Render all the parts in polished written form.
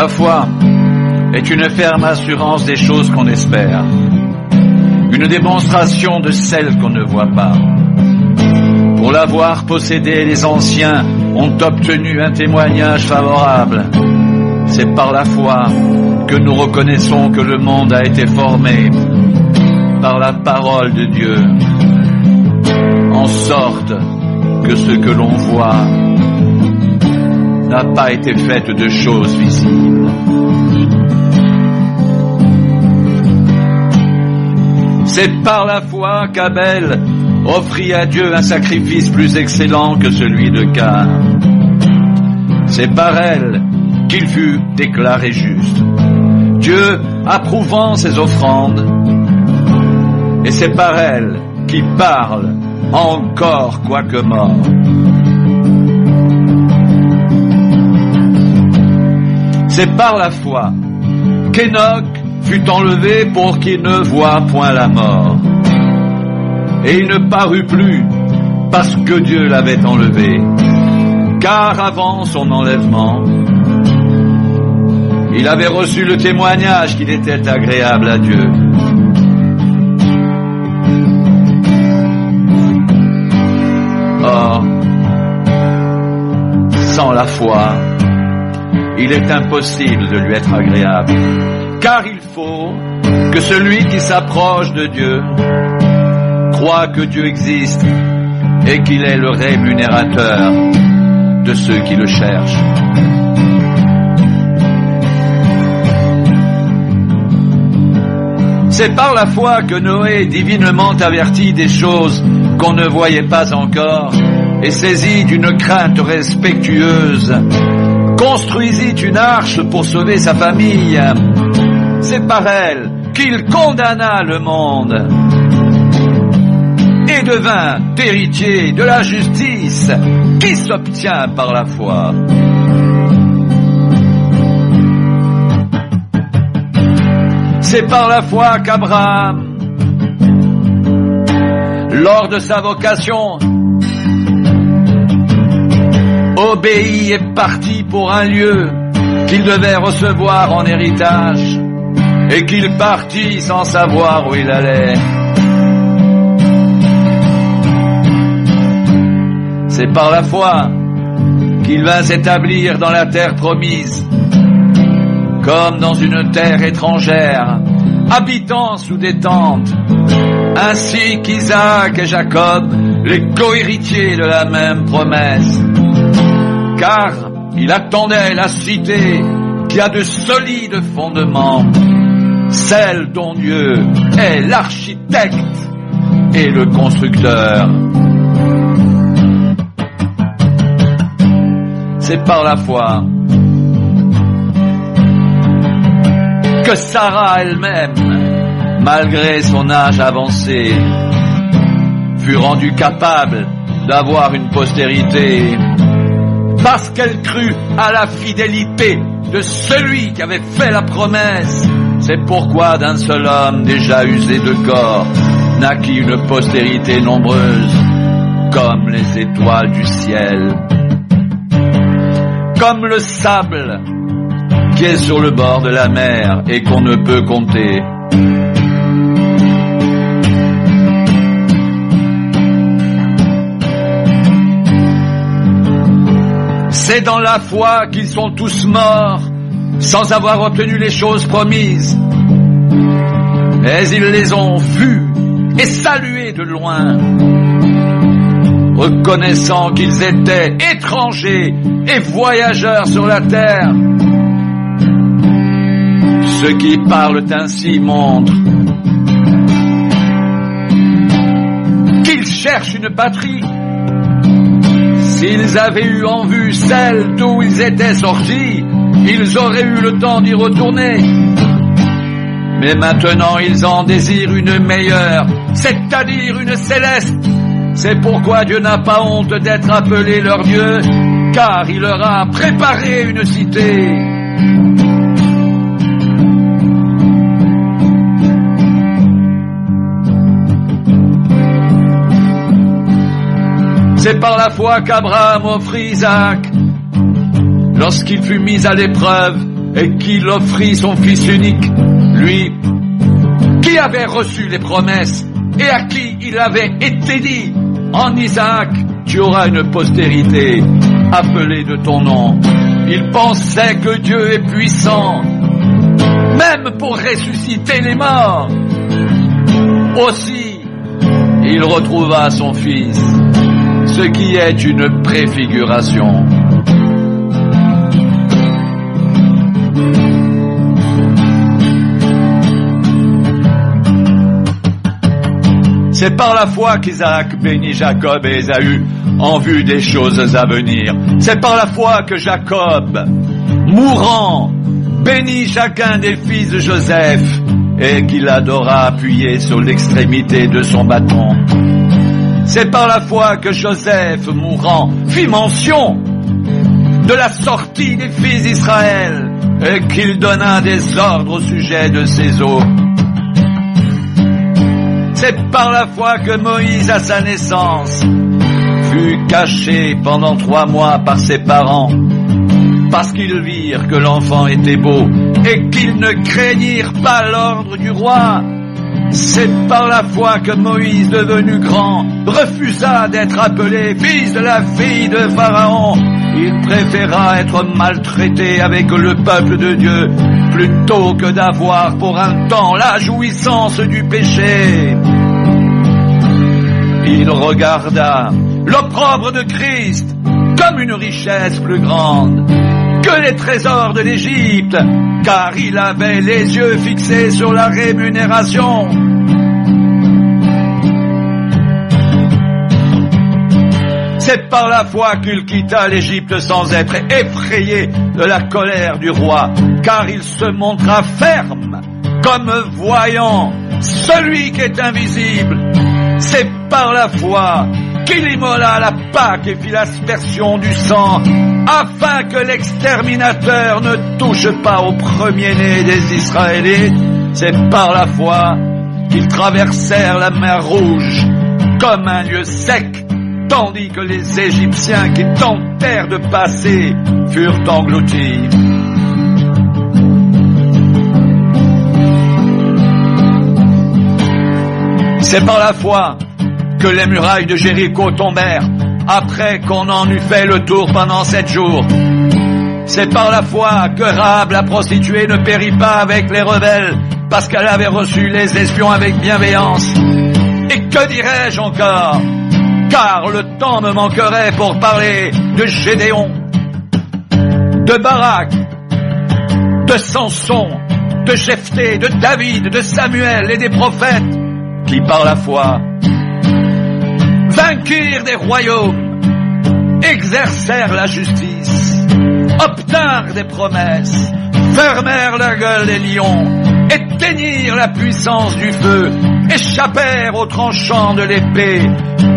La foi est une ferme assurance des choses qu'on espère, une démonstration de celles qu'on ne voit pas. Pour l'avoir possédée, les anciens ont obtenu un témoignage favorable. C'est par la foi que nous reconnaissons que le monde a été formé par la parole de Dieu, en sorte que ce que l'on voit n'a pas été fait de choses visibles. C'est par la foi qu'Abel offrit à Dieu un sacrifice plus excellent que celui de Caïn. C'est par elle qu'il fut déclaré juste, Dieu approuvant ses offrandes. Et c'est par elle qu'il parle encore quoique mort. C'est par la foi qu'Enoch fut enlevé pour qu'il ne voie point la mort. Et il ne parut plus parce que Dieu l'avait enlevé. Car avant son enlèvement, il avait reçu le témoignage qu'il était agréable à Dieu. Or, sans la foi, il est impossible de lui être agréable. Car il faut que celui qui s'approche de Dieu croit que Dieu existe et qu'il est le rémunérateur de ceux qui le cherchent. C'est par la foi que Noé, divinement averti des choses qu'on ne voyait pas encore, et saisi d'une crainte respectueuse, construisit une arche pour sauver sa famille. C'est par elle qu'il condamna le monde et devint héritier de la justice qui s'obtient par la foi. C'est par la foi qu'Abraham, lors de sa vocation, obéit et partit pour un lieu qu'il devait recevoir en héritage, et qu'il partit sans savoir où il allait. C'est par la foi qu'il vint s'établir dans la terre promise, comme dans une terre étrangère, habitant sous des tentes, ainsi qu'Isaac et Jacob, les co-héritiers de la même promesse. Car il attendait la cité qui a de solides fondements, celle dont Dieu est l'architecte et le constructeur. C'est par la foi que Sarah elle-même, malgré son âge avancé, fut rendue capable d'avoir une postérité, parce qu'elle crut à la fidélité de celui qui avait fait la promesse. C'est pourquoi d'un seul homme déjà usé de corps naquit une postérité nombreuse, comme les étoiles du ciel, comme le sable qui est sur le bord de la mer et qu'on ne peut compter. C'est dans la foi qu'ils sont tous morts sans avoir obtenu les choses promises. Mais ils les ont vues et saluées de loin, reconnaissant qu'ils étaient étrangers et voyageurs sur la terre. Ceux qui parlent ainsi montrent qu'ils cherchent une patrie. S'ils avaient eu en vue celle d'où ils étaient sortis, ils auraient eu le temps d'y retourner. Mais maintenant ils en désirent une meilleure, c'est-à-dire une céleste. C'est pourquoi Dieu n'a pas honte d'être appelé leur Dieu, car il leur a préparé une cité. C'est par la foi qu'Abraham offrit Isaac lorsqu'il fut mis à l'épreuve et qu'il offrit son fils unique, lui qui avait reçu les promesses et à qui il avait été dit: en Isaac, tu auras une postérité appelée de ton nom. Il pensait que Dieu est puissant, même pour ressusciter les morts. Aussi, il retrouva son fils, ce qui est une préfiguration. C'est par la foi qu'Isaac bénit Jacob et Ésaü en vue des choses à venir. C'est par la foi que Jacob, mourant, bénit chacun des fils de Joseph et qu'il adora appuyé sur l'extrémité de son bâton. C'est par la foi que Joseph, mourant, fit mention de la sortie des fils d'Israël et qu'il donna des ordres au sujet de ses os. C'est par la foi que Moïse, à sa naissance, fut caché pendant 3 mois par ses parents, parce qu'ils virent que l'enfant était beau et qu'ils ne craignirent pas l'ordre du roi. C'est par la foi que Moïse, devenu grand, refusa d'être appelé fils de la fille de Pharaon. Il préféra être maltraité avec le peuple de Dieu plutôt que d'avoir pour un temps la jouissance du péché. Il regarda l'opprobre de Christ comme une richesse plus grande que les trésors de l'Égypte, car il avait les yeux fixés sur la rémunération. C'est par la foi qu'il quitta l'Égypte sans être effrayé de la colère du roi, car il se montra ferme, comme voyant celui qui est invisible. C'est par la foi qu'il immola la Pâque et fit l'aspersion du sang, afin que l'exterminateur ne touche pas au premier-né des Israélites. C'est par la foi qu'ils traversèrent la mer Rouge comme un lieu sec, tandis que les Égyptiens qui tentèrent de passer furent engloutis. C'est par la foi que les murailles de Jéricho tombèrent après qu'on en eut fait le tour pendant 7 jours. C'est par la foi que Rahab la prostituée ne périt pas avec les rebelles, parce qu'elle avait reçu les espions avec bienveillance. Et que dirais-je encore? Car le temps me manquerait pour parler de Gédéon, de Barak, de Samson, de Jephthé, de David, de Samuel et des prophètes qui par la foi vainquirent des royaumes, exercèrent la justice, obtinrent des promesses, fermèrent la gueule des lions, éteignirent la puissance du feu, échappèrent aux tranchants de l'épée,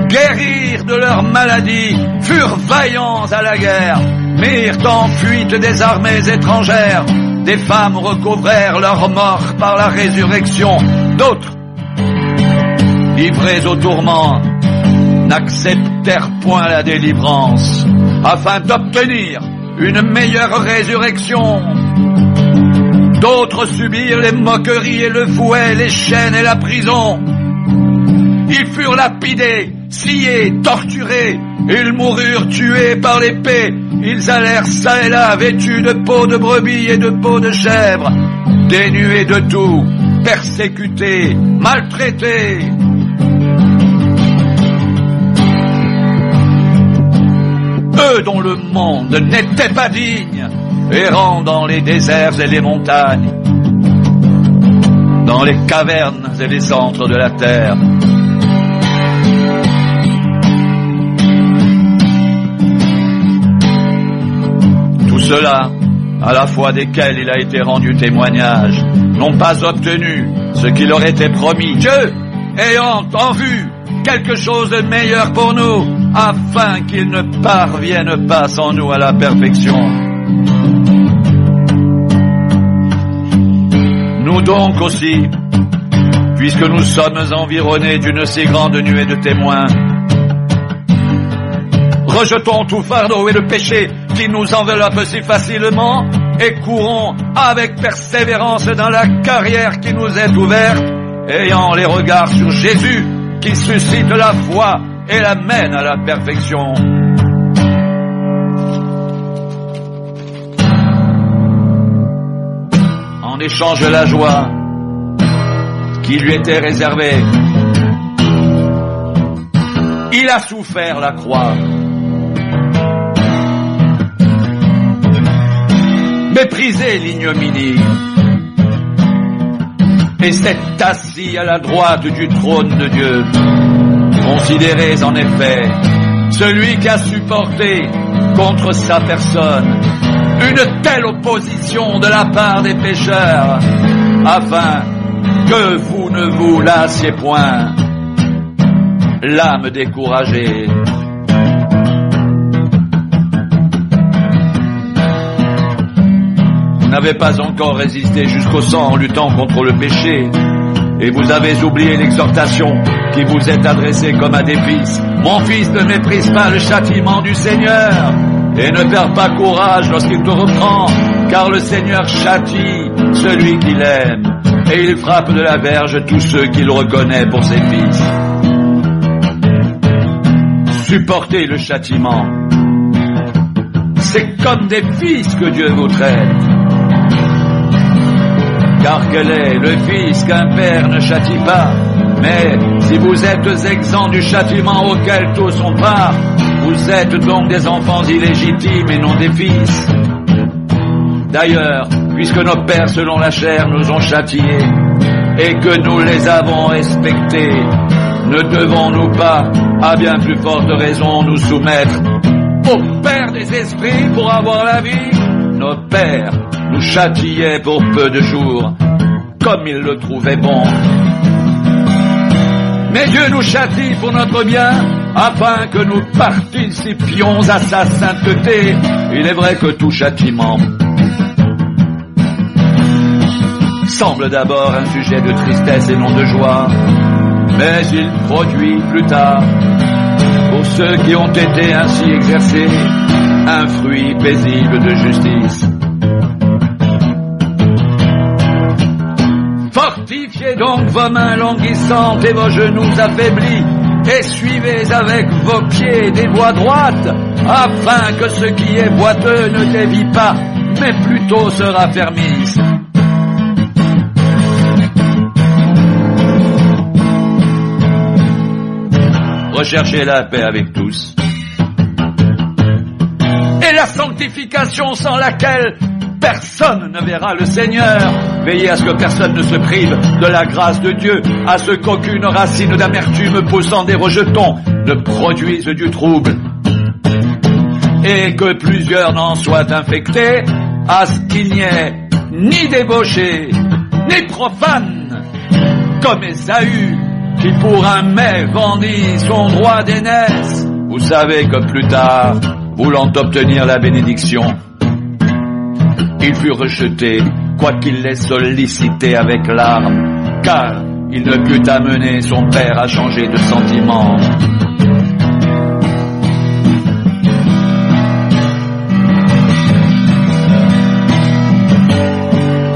guérirent de leur maladie, furent vaillants à la guerre, mirent en fuite des armées étrangères, des femmes recouvrèrent leur mort par la résurrection, d'autres, livrés au tourment, n'acceptèrent point la délivrance, afin d'obtenir une meilleure résurrection. D'autres subirent les moqueries et le fouet, les chaînes et la prison. Ils furent lapidés, sciés, torturés, ils moururent tués par l'épée. Ils allèrent çà et là vêtus de peau de brebis et de peau de chèvre, dénués de tout, persécutés, maltraités. Eux dont le monde n'était pas digne, errant dans les déserts et les montagnes, dans les cavernes et les centres de la terre. Tout cela, à la fois desquels il a été rendu témoignage, n'ont pas obtenu ce qui leur était promis. Dieu, ayant en vue quelque chose de meilleur pour nous, afin qu'ils ne parviennent pas sans nous à la perfection. Nous donc aussi, puisque nous sommes environnés d'une si grande nuée de témoins, rejetons tout fardeau et le péché qui nous enveloppe si facilement, et courons avec persévérance dans la carrière qui nous est ouverte, ayant les regards sur Jésus qui suscite la foi et la mène à la perfection. En échange de la joie qui lui était réservée, il a souffert la croix. Méprisé l'ignominie et s'est assis à la droite du trône de Dieu. Considérez en effet celui qui a supporté contre sa personne une telle opposition de la part des pécheurs, afin que vous ne vous lassiez point, l'âme découragée. Vous n'avez pas encore résisté jusqu'au sang en luttant contre le péché, et vous avez oublié l'exhortation qui vous est adressée comme à des fils. Mon fils, ne méprise pas le châtiment du Seigneur, et ne perds pas courage lorsqu'il te reprend, car le Seigneur châtie celui qu'il aime, et il frappe de la verge tous ceux qu'il reconnaît pour ses fils. Supportez le châtiment. C'est comme des fils que Dieu vous traite. Car quel est le fils qu'un père ne châtie pas? Mais si vous êtes exempts du châtiment auquel tous ont part, vous êtes donc des enfants illégitimes et non des fils. D'ailleurs, puisque nos pères selon la chair nous ont châtiés, et que nous les avons respectés, ne devons-nous pas, à bien plus forte raison, nous soumettre au Père des esprits pour avoir la vie? Nos pères nous châtiaient pour peu de jours, comme ils le trouvaient bon. Mais Dieu nous châtie pour notre bien, afin que nous participions à sa sainteté. Il est vrai que tout châtiment semble d'abord un sujet de tristesse et non de joie, mais il produit plus tard, pour ceux qui ont été ainsi exercés, un fruit paisible de justice. Fortifiez donc vos mains languissantes et vos genoux affaiblis, et suivez avec vos pieds des voies droites, afin que ce qui est boiteux ne dévie pas, mais plutôt se raffermisse. Recherchez la paix avec tous, et la sanctification sans laquelle personne ne verra le Seigneur. Veillez à ce que personne ne se prive de la grâce de Dieu, à ce qu'aucune racine d'amertume poussant des rejetons ne produise du trouble, et que plusieurs n'en soient infectés, à ce qu'il n'y ait ni débauché, ni profane, comme Ésaü, qui pour un mets vendit son droit d'aînesse. Vous savez que plus tard, voulant obtenir la bénédiction, il fut rejeté, quoiqu'il l'ait sollicité avec larmes, car il ne put amener son père à changer de sentiment.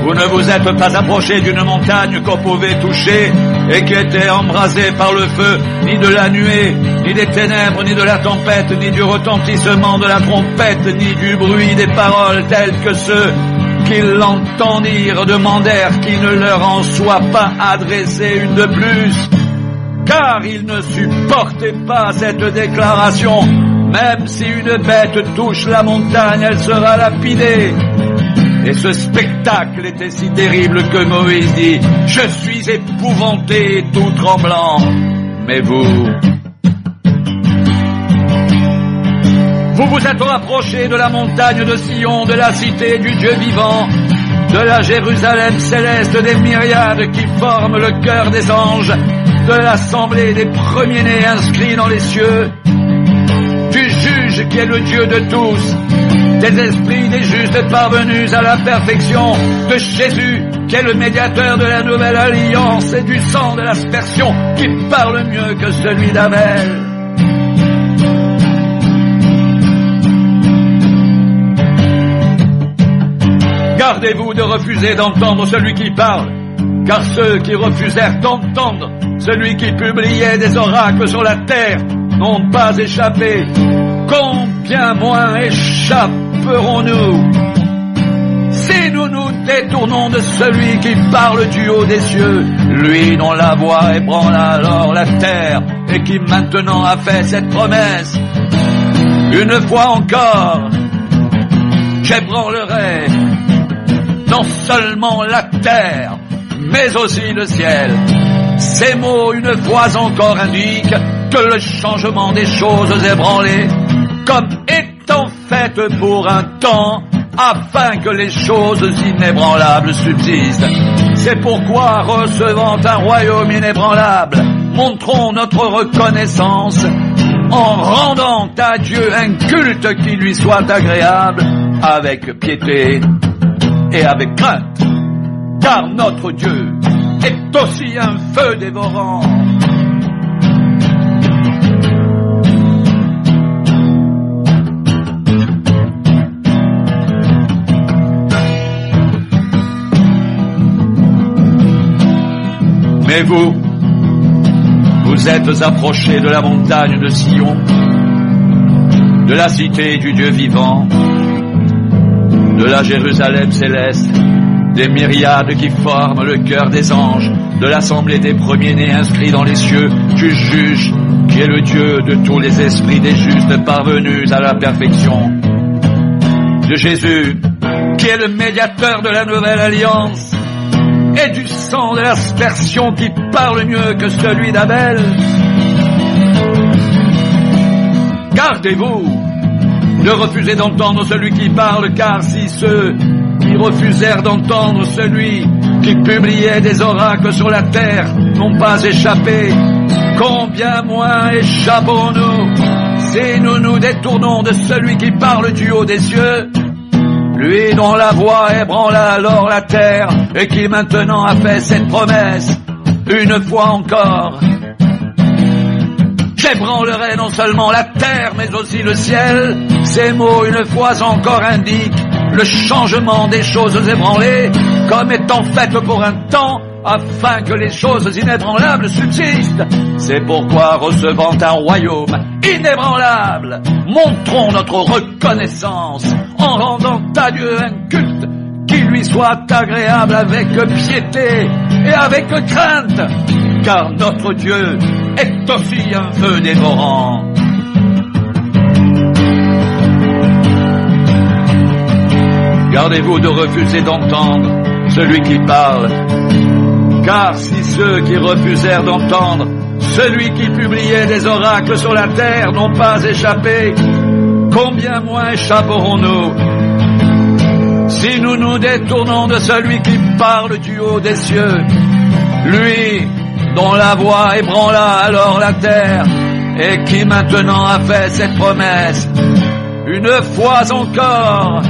Vous ne vous êtes pas approché d'une montagne qu'on pouvait toucher et qui était embrasée par le feu, ni de la nuée, ni des ténèbres, ni de la tempête, ni du retentissement de la trompette, ni du bruit des paroles telles que ceux qui l'entendirent demandèrent qu'il ne leur en soit pas adressé une de plus, car ils ne supportaient pas cette déclaration. Même si une bête touche la montagne, elle sera lapidée. Et ce spectacle était si terrible que Moïse dit: je suis épouvanté et tout tremblant. Mais vous vous êtes rapprochés de la montagne de Sion, de la cité du Dieu vivant, de la Jérusalem céleste des myriades qui forment le cœur des anges, de l'assemblée des premiers-nés inscrits dans les cieux, du juge qui est le Dieu de tous, des esprits des justes parvenus à la perfection, de Jésus qui est le médiateur de la nouvelle alliance, et du sang de l'aspersion qui parle mieux que celui d'Abel. Gardez-vous de refuser d'entendre celui qui parle, car ceux qui refusèrent d'entendre celui qui publiait des oracles sur la terre n'ont pas échappé. Combien moins échapperons-nous si nous nous détournons de celui qui parle du haut des cieux, lui dont la voix ébranla alors la terre et qui maintenant a fait cette promesse? Une fois encore, j'ébranlerai non seulement la terre, mais aussi le ciel. Ces mots une fois encore indiquent que le changement des choses ébranlées, comme étant faites pour un temps, afin que les choses inébranlables subsistent. C'est pourquoi, recevant un royaume inébranlable, montrons notre reconnaissance en rendant à Dieu un culte qui lui soit agréable, avec piété et avec crainte, car notre Dieu est aussi un feu dévorant. Mais vous êtes approchés de la montagne de Sion, de la cité du Dieu vivant, de la Jérusalem céleste, des myriades qui forment le cœur des anges, de l'assemblée des premiers-nés inscrits dans les cieux, du juge qui est le Dieu de tous les esprits des justes parvenus à la perfection, de Jésus qui est le médiateur de la nouvelle alliance, et du sang de l'aspersion qui parle mieux que celui d'Abel. Gardez-vous de refuser d'entendre celui qui parle, car si ceux qui refusèrent d'entendre celui qui publiait des oracles sur la terre n'ont pas échappé, combien moins échapperons-nous si nous nous détournons de celui qui parle du haut des cieux, lui dont la voix ébranla alors la terre et qui maintenant a fait cette promesse? Une fois encore, j'ébranlerai non seulement la terre mais aussi le ciel. Ces mots une fois encore indiquent le changement des choses ébranlées comme étant faites pour un temps, afin que les choses inébranlables subsistent. C'est pourquoi, recevant un royaume inébranlable, montrons notre reconnaissance en rendant à Dieu un culte qui lui soit agréable, avec piété et avec crainte, car notre Dieu est aussi un feu dévorant. Gardez-vous de refuser d'entendre celui qui parle, car si ceux qui refusèrent d'entendre celui qui publiait des oracles sur la terre n'ont pas échappé, combien moins échapperons-nous si nous nous détournons de celui qui parle du haut des cieux, lui dont la voix ébranla alors la terre et qui maintenant a fait cette promesse? Une fois encore,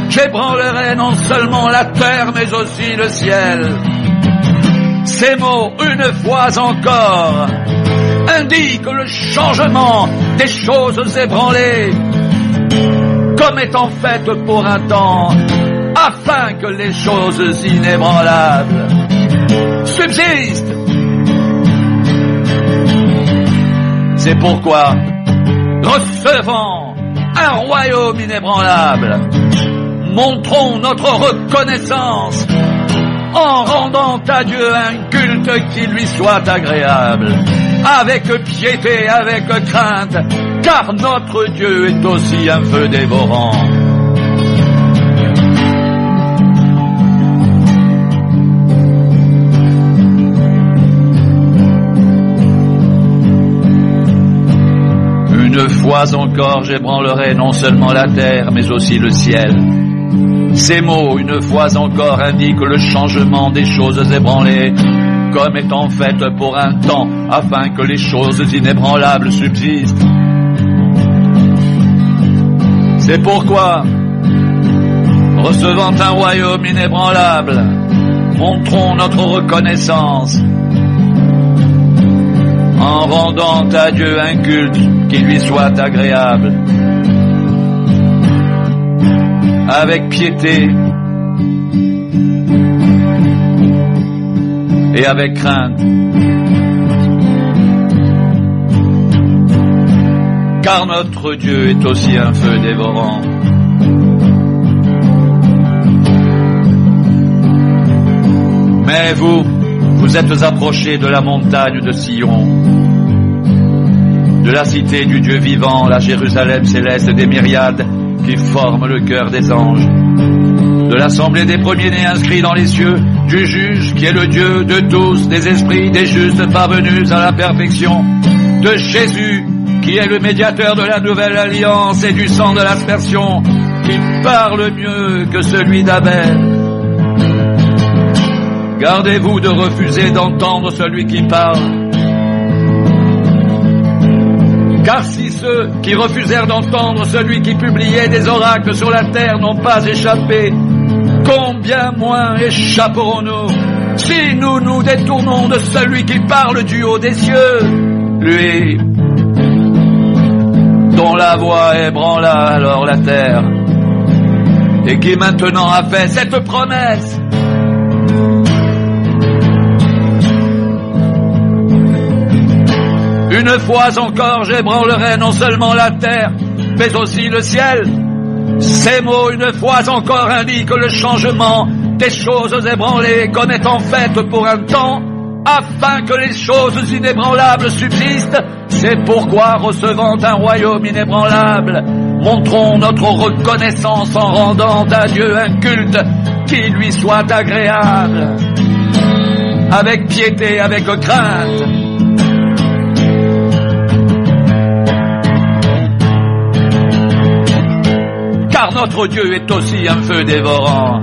j'ébranlerai non seulement la terre mais aussi le ciel. Ces mots, une fois encore, indiquent le changement des choses ébranlées comme étant faites pour un temps, afin que les choses inébranlables subsistent. C'est pourquoi, recevant un royaume inébranlable, montrons notre reconnaissance en rendant à Dieu un culte qui lui soit agréable, avec piété, avec crainte, car notre Dieu est aussi un feu dévorant. Une fois encore, j'ébranlerai non seulement la terre, mais aussi le ciel. Ces mots, une fois encore, indiquent le changement des choses ébranlées comme étant faites pour un temps, afin que les choses inébranlables subsistent. C'est pourquoi, recevant un royaume inébranlable, montrons notre reconnaissance en rendant à Dieu un culte qui lui soit agréable, avec piété et avec crainte. Car notre Dieu est aussi un feu dévorant. Mais vous êtes approchés de la montagne de Sion, de la cité du Dieu vivant, la Jérusalem céleste des myriades qui forment le cœur des anges, de l'assemblée des premiers-nés inscrits dans les cieux, du juge qui est le Dieu de tous, des esprits des justes parvenus à la perfection, de Jésus qui est le médiateur de la nouvelle alliance et du sang de l'aspersion, qui parle mieux que celui d'Abel. Gardez-vous de refuser d'entendre celui qui parle. Car si ceux qui refusèrent d'entendre celui qui publiait des oracles sur la terre n'ont pas échappé, combien moins échapperons-nous si nous nous détournons de celui qui parle du haut des cieux, lui dont la voix ébranla alors la terre et qui maintenant a fait cette promesse. Une fois encore, j'ébranlerai non seulement la terre, mais aussi le ciel. Ces mots, une fois encore, indiquent le changement des choses ébranlées comme étant faites pour un temps, afin que les choses inébranlables subsistent. C'est pourquoi, recevant un royaume inébranlable, montrons notre reconnaissance en rendant à Dieu un culte qui lui soit agréable, avec piété, avec crainte. Car notre Dieu est aussi un feu dévorant.